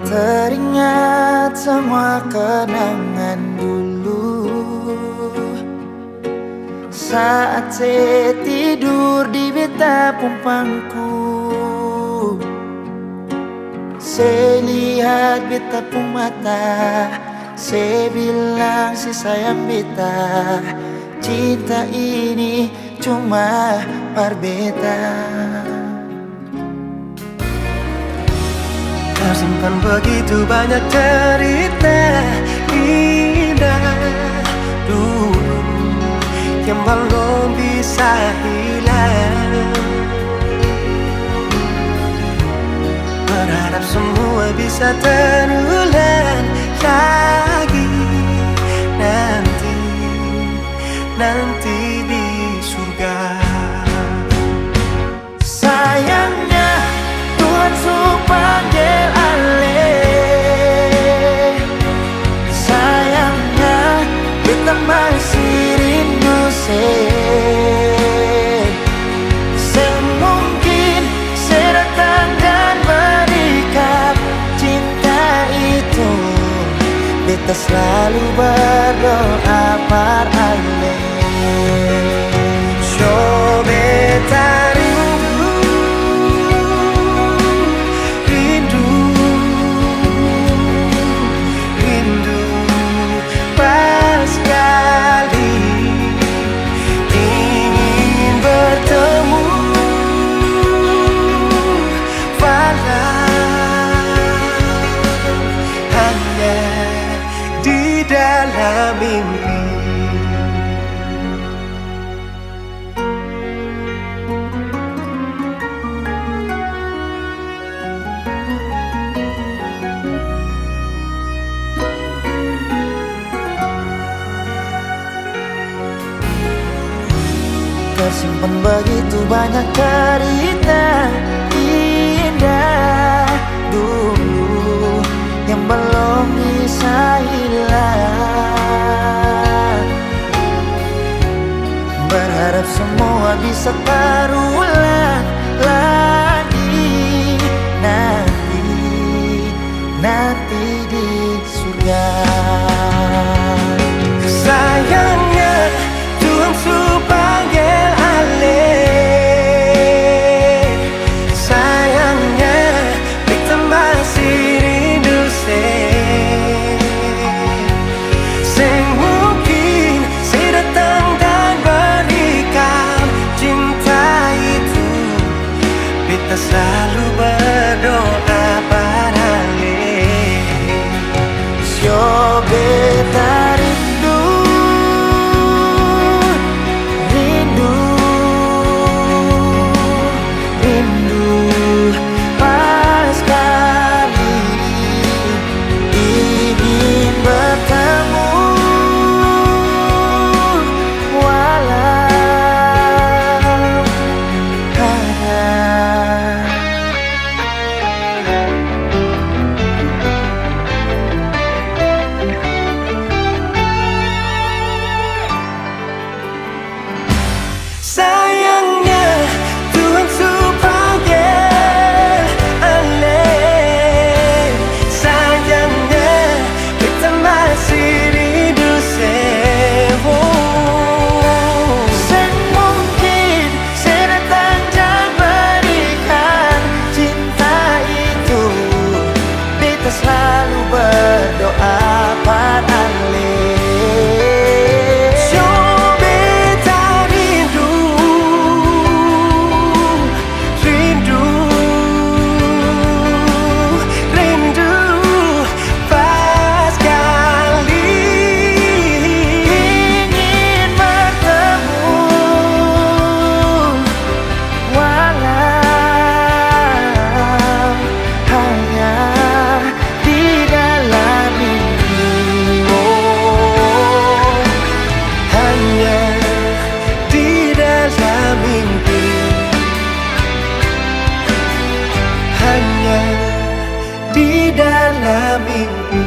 Teringat semua kenangan dulu saat saya tidur di beta pumpangku. Saya lihat beta pung mata, saya bilang si sayang beta, cinta ini cuma par beta. Tersimpan begitu banyak cerita indah dulu yang belum bisa hilang. Berharap semua bisa terulang lagi nanti di surga. Sayangnya Tuhan sudah panggil ale. Sayangnya kita masih rindu semungkin saya datang dan berikan cinta itu. Beta selalu berdoa par ale. So beta dalam mimpi. Tersimpan begitu banyak cerita indah dulu yang belum bisa hilang. Berharap semua bisa terulang lagi nanti di surga. Sayangnya Tuhan sudah panggil ale. Sayangnya kita masih rindu semungkin saya datang dan berikan cinta itu. Kita selalu berdoa pada ale. Sio beta selalu berdoa pada ale. So beta rindu pas kali ingin bertemu walau hanya di dalam mimpi. hanya di dalam mimpi. Hanya di dalam mimpi.